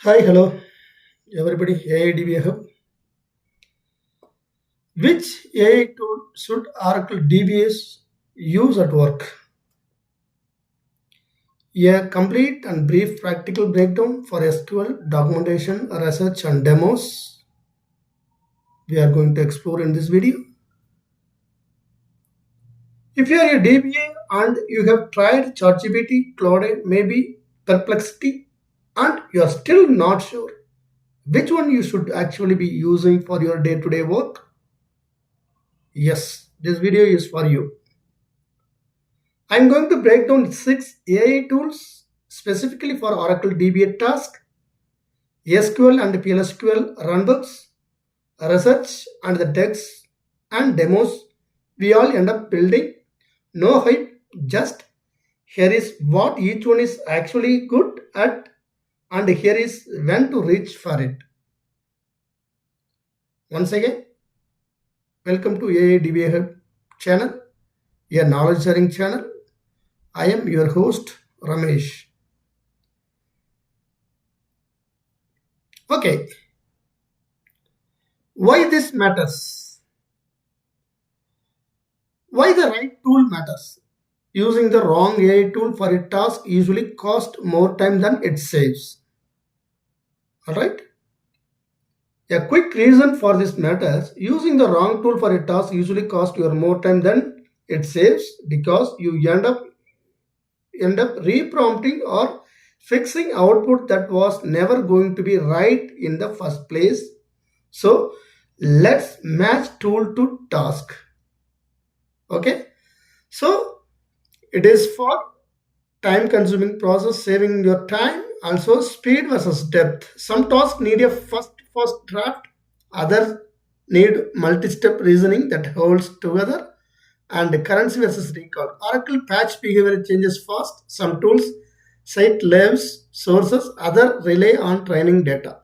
Hi, hello, everybody. AI DBA Hub. Which AI tool should Oracle DBAs use at work? A complete and brief practical breakdown for SQL documentation, research, and demos we are going to explore in this video. If you are a DBA and you have tried ChatGPT, Claude, maybe Perplexity, and you are still not sure which one you should actually be using for your day-to-day work, yes, this video is for you. I'm going to break down 6 AI tools specifically for Oracle DBA task, SQL and PLSQL runbooks, research and the decks and demos we all end up building. No hype, just here is what each one is actually good at and here is when to reach for it. Once again, welcome to AI DBA Hub channel, a knowledge sharing channel. I am your host Ramesh. Okay, why this matters? Why the right tool matters? Using the wrong AI tool for a task usually costs more time than it saves. Alright? A quick reason for this matters, using the wrong tool for a task usually costs you more time than it saves because you end up reprompting or fixing output that was never going to be right in the first place. So let's match tool to task. Okay, so it is for time consuming process, saving your time. Also speed versus depth, some tasks need a first draft, others need multi-step reasoning that holds together, and currency versus recall. Oracle patch behavior changes fast, some tools cite lives sources, other rely on training data.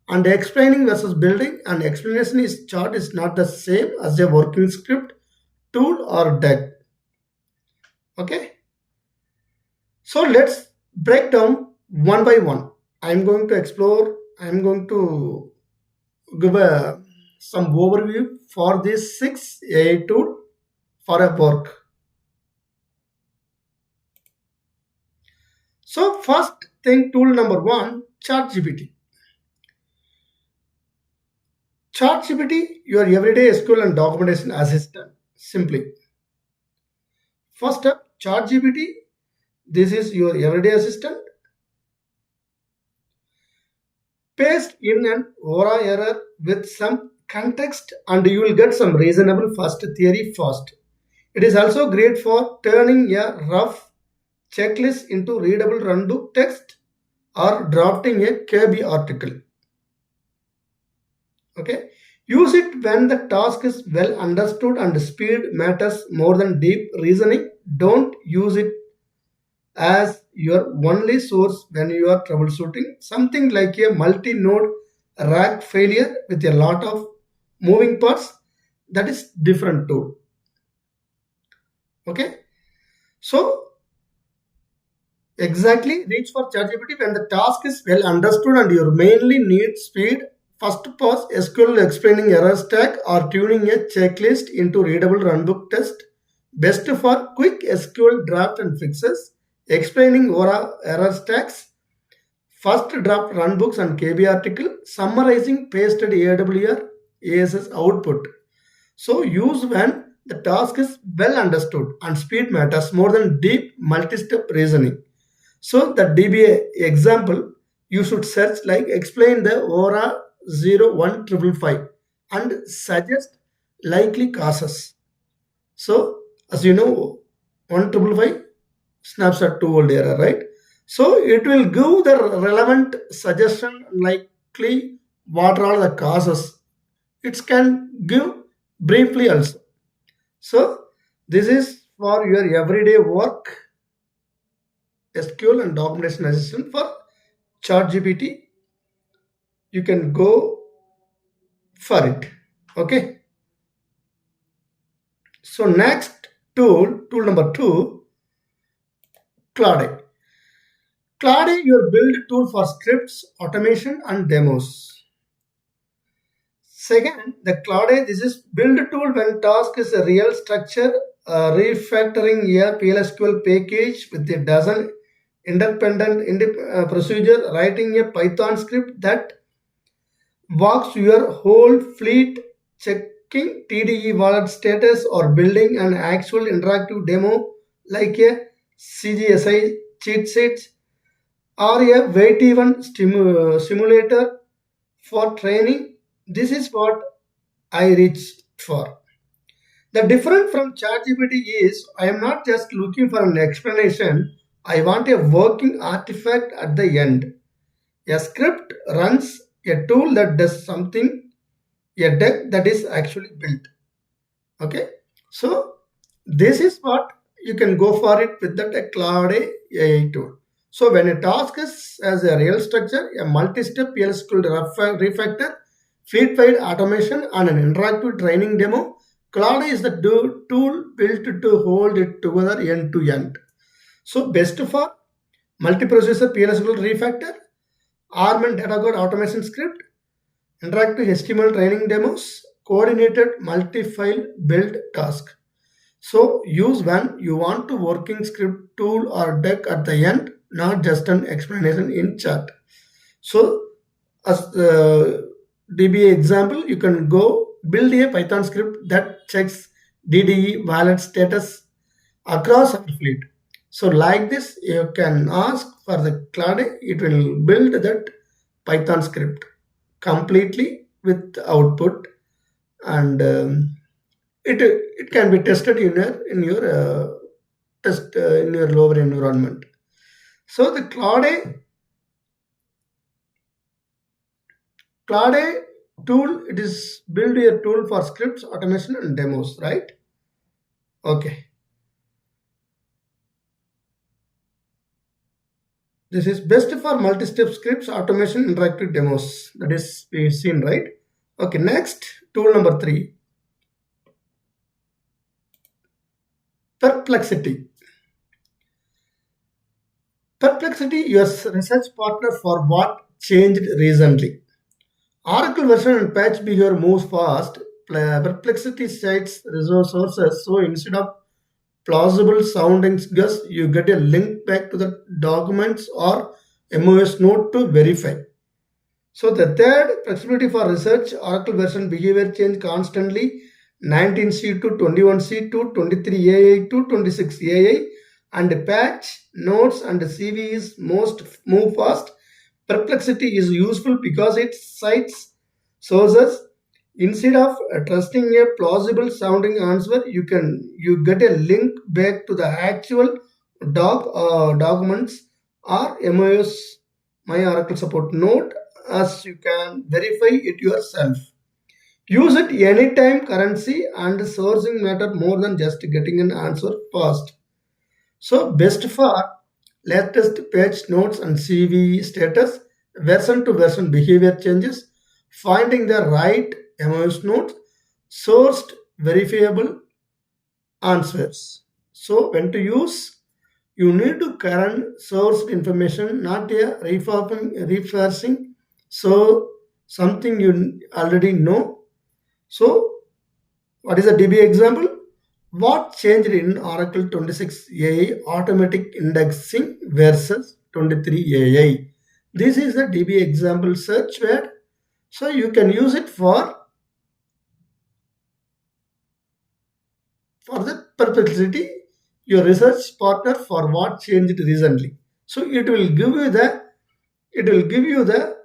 And explaining versus building, and explanation is chart is not the same as a working script, tool or deck. Okay, so let's break down one by one. I'm going to give some overview for these 6 AI tool for a work. So first thing, tool number one, ChatGPT. ChatGPT, your everyday SQL and documentation assistant. Simply, first step, ChatGPT. This is your everyday assistant. Paste in an Aura error with some context and you will get some reasonable first theory fast. It is also great for turning a rough checklist into readable runbook text or drafting a KB article. Okay, use it when the task is well understood and speed matters more than deep reasoning. Don't use it as your only source when you are troubleshooting something like a multi-node rack failure with a lot of moving parts. That is different tool. Okay, so exactly, reach for ChatGPT when the task is well understood and you mainly need speed. First pass SQL explaining error stack or tuning a checklist into readable runbook test. Best for quick SQL draft and fixes. Explaining Aura error stacks. First draft runbooks and KB article. Summarizing pasted AWR ASS output. So use when the task is well understood and speed matters more than deep multi-step reasoning. So the DBA example, you should search like explain the Aura 01555 and suggest likely causes. So as you know, 1555 snaps at 2 old error, right? So it will give the relevant suggestion likely what are the causes. It can give briefly also. So this is for your everyday work, SQL and documentation assistant for ChatGPT. You can go for it. Okay. So next tool number two, Claude. Claude, your build tool for scripts, automation, and demos. Second, the Claude, this is build tool when task is a real structure, refactoring a PLSQL package with a dozen independent procedure, writing a Python script that walks your whole fleet, checking TDE wallet status, or building an actual interactive demo like a CGSI cheat sheet or a weight even simulator for training. This is what I reached for. The difference from ChatGPT is I am not just looking for an explanation, I want a working artifact at the end. A script runs a tool that does something, a deck that is actually built. Okay, so this is what you can go for it with the Claude AI tool. So when a task is as a real structure, a multi-step PLSQL refactor, feed-fed automation, and an interactive training demo, Claude is the tool built to hold it together end to end. So best for multi-processor PLSQL refactor, ARM and data code automation script, interactive HTML training demos, coordinated multi-file build task. So use when you want to working script tool or deck at the end, not just an explanation in chat. So as the DBA example, you can go build a Python script that checks DDE wallet status across our fleet. So like this, you can ask for the Claude, it will build that Python script completely with output, and it can be tested in your test in your lower environment. So the Claude tool, it is build a tool for scripts, automation, and demos, right? Okay. This is best for multi-step scripts, automation, interactive demos. That is we've seen, right? Okay, next, tool number 3. Perplexity. Perplexity, your research partner for what changed recently. Oracle version and patch behavior moves fast. Perplexity cites resource sources, so instead of plausible sounding guess, you get a link back to the documents or MOS node to verify. So the third, flexibility for research, Oracle version behavior change constantly, 19C to 21C to 23AI to 26AI, and patch, nodes, and CV is most move fast. Perplexity is useful because it cites sources. Instead of trusting a plausible sounding answer, you get a link back to the actual documents or MOS My Oracle Support node, as you can verify it yourself. Use it anytime currency and sourcing matter more than just getting an answer fast. So best for latest patch notes and CV status, version to version behavior changes, finding the right MOS nodes, sourced verifiable answers. So when to use, you need to current sourced information, not a reversing. So something you already know. So what is a DB example? What changed in Oracle 26 AI automatic indexing versus 23 AI? This is the DB example search word. So you can use it for the perplexity, your research partner for what changed recently. So it will give you the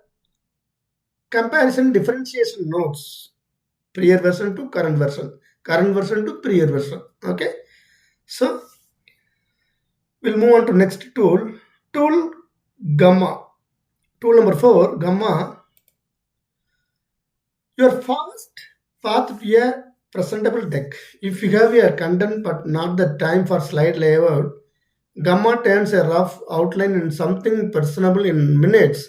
comparison differentiation notes, prior version to current version to prior version. Okay, so we'll move on to next tool Gamma. Tool number 4, Gamma. Your fast path to a presentable deck. If you have a content but not the time for slide layout, Gamma turns a rough outline in something personable in minutes,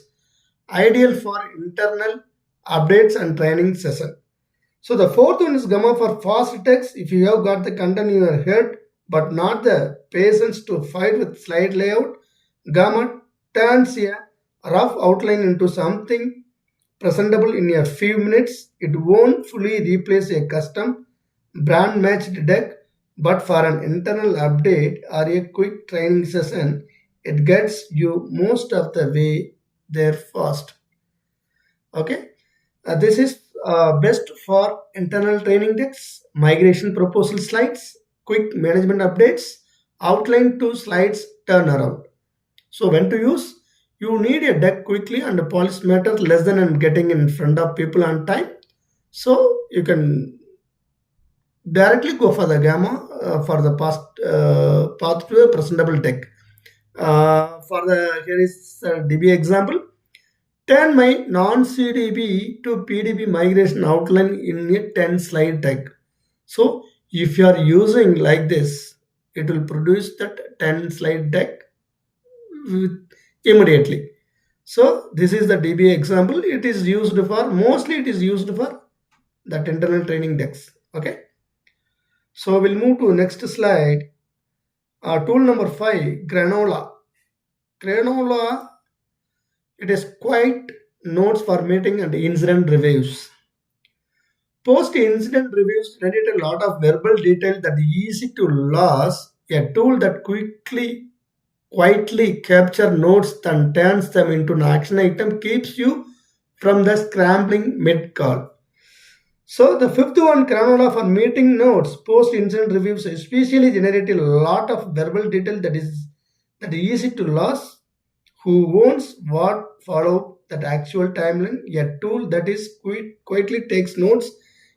ideal for internal updates and training session. So the fourth one is Gamma for fast text. If you have got the content in your head but not the patience to fight with slide layout, Gamma turns a rough outline into something presentable in a few minutes. It won't fully replace a custom brand matched deck, but for an internal update or a quick training session, it gets you most of the way there fast. Okay, this is best for internal training decks, migration proposal slides, quick management updates, outline to slides turnaround. So when to use? You need a deck quickly and polish matter less than and getting in front of people on time. So you can directly go for the gamma for the past path to a presentable deck. For the here is a DB example. Turn my non-CDB to PDB migration outline in a 10 slide deck. So if you are using like this, it will produce that 10 slide deck immediately. So this is the DBA example. It is used for mostly it is used for that internal training decks. Okay. So we'll move to next slide. Tool number 5, Granola. Granola, it is quite notes for meeting and incident reviews. Post-incident reviews generate a lot of verbal detail that is easy to lose. A tool that quietly capture notes and turns them into an action item keeps you from the scrambling mid-call. So the fifth one, Granola for meeting notes, post-incident reviews, especially generate a lot of verbal detail that is easy to lose. Who wants what follow that actual timeline? A tool that is quietly takes notes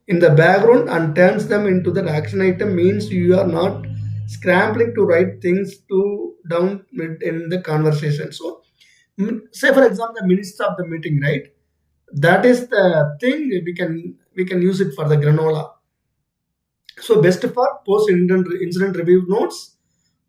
in the background and turns them into that action item means you are not scrambling to write things to down in the conversation. So say for example the minutes of the meeting, right? That is the thing we can use it for the Granola. So best for post incident review notes,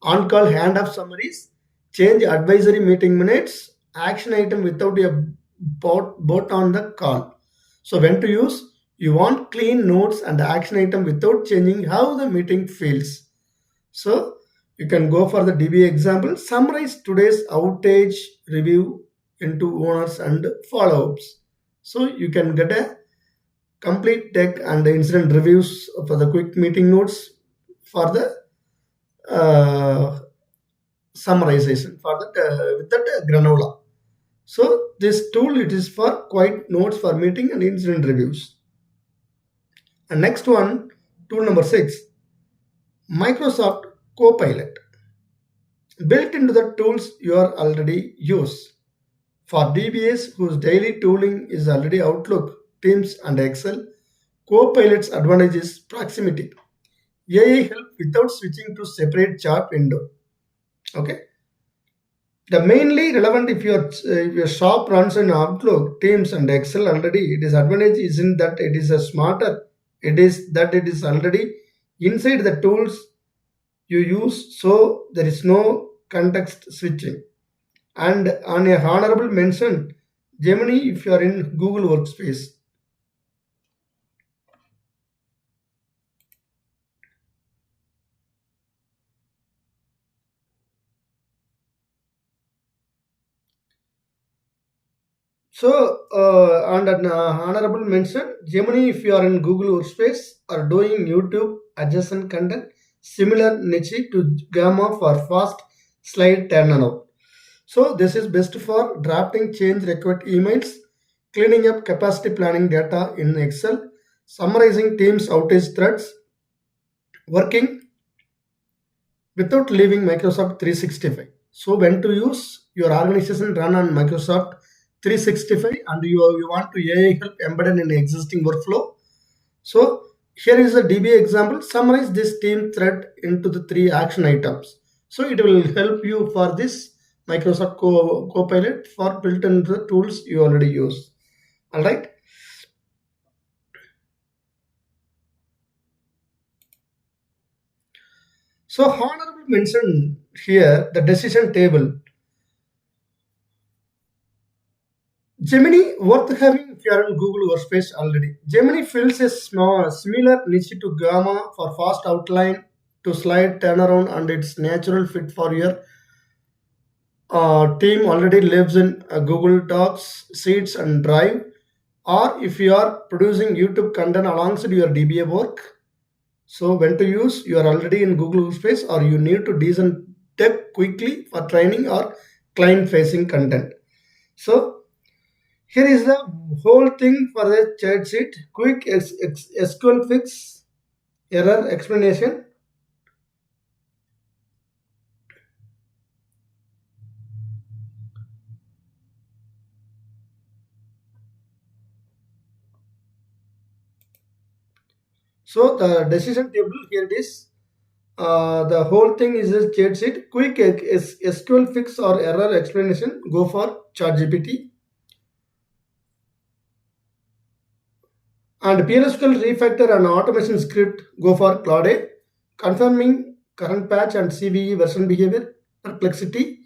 on call handoff summaries, change advisory meeting minutes, action item without a bot on the call. So when to use? You want clean notes and action item without changing how the meeting feels. So you can go for the DB example. Summarize today's outage review into owners and follow-ups. So you can get a complete deck and the incident reviews for the quick meeting notes for the uh, summarization for that with that Granola. So this tool it is for quick notes for meeting and incident reviews. And next one, tool number 6, Microsoft Copilot. Built into the tools you are already use. For DBAs whose daily tooling is already Outlook, Teams, and Excel, Copilot's advantage is proximity. AI help without switching to separate chart window. Okay. The mainly relevant if your shop runs in Outlook, Teams, and Excel already, it is advantage isn't that it is a smarter. It is that it is already inside the tools you use, so there is no context switching. And on a honorable mention, Gemini if you are in Google Workspace. So, and an honorable mention, Gemini if you are in Google Workspace or doing YouTube adjacent content, similar niche to Gamma for fast slide turnaround. So this is best for drafting change required emails, cleaning up capacity planning data in Excel, summarizing Teams outage threads, working without leaving Microsoft 365. So when to use your organization run on Microsoft 365 and you want to AI help embedded in existing workflow. So here is a DBA example. Summarize this team thread into the 3 action items. So it will help you for this Microsoft Copilot for built in the tools you already use. All right. So honorable mention here the decision table. Gemini worth having if you are in Google Workspace already. Gemini fills a small similar niche to Gamma for fast outline to slide turnaround and its natural fit for your team already lives in Google Docs, Sheets, and Drive, or if you are producing YouTube content alongside your DBA work, so when to use, you are already in Google Space, or you need to design tech quickly for training or client-facing content. So here is the whole thing for the chat sheet. Quick SQL fix, error explanation. So the decision table here it is. The whole thing is a chat sheet. Quick SQL fix or error explanation. Go for ChatGPT. And PLSQL refactor and automation script. Go for Claude. Confirming current patch and CVE version behavior. Perplexity.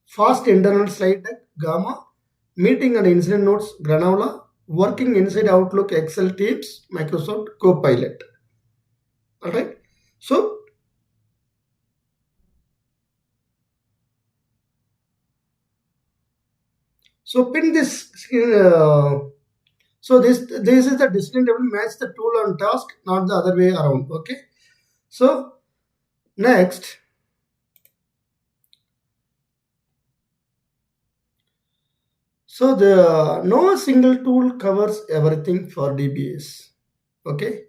Fast internal slide deck. Gamma. Meeting and incident notes. Granola. Working inside Outlook, Excel, Teams, Microsoft Copilot. All right. So pin this. So this is the decision table. Match the tool on task, not the other way around. Okay. So next. So the no single tool covers everything for DBAs. Okay.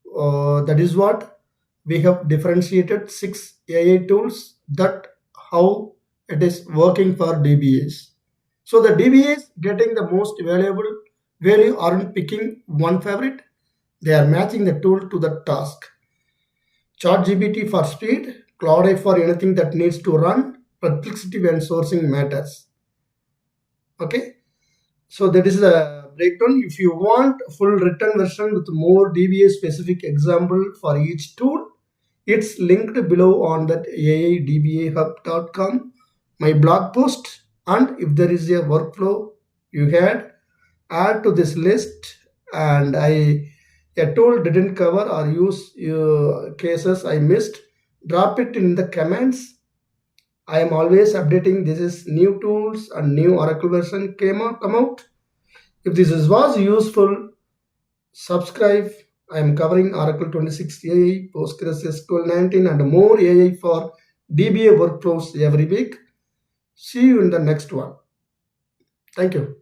That is what we have differentiated 6 AI tools that how it is working for DBAs. So the DBAs getting the most valuable value aren't picking one favorite. They are matching the tool to the task. ChatGPT for speed, Claude for anything that needs to run, Perplexity when sourcing matters. Okay. So that is the breakdown. If you want a full written version with more DBA specific example for each tool, it's linked below on that aidbahub.com, my blog post. And if there is a workflow you had, add to this list, and a tool didn't cover or use cases I missed, drop it in the comments. I am always updating. This is new tools and new Oracle version come out. If was useful, subscribe. I am covering Oracle 26 AI, Postgres SQL 19, and more AI for DBA workflows every week. See you in the next one. Thank you.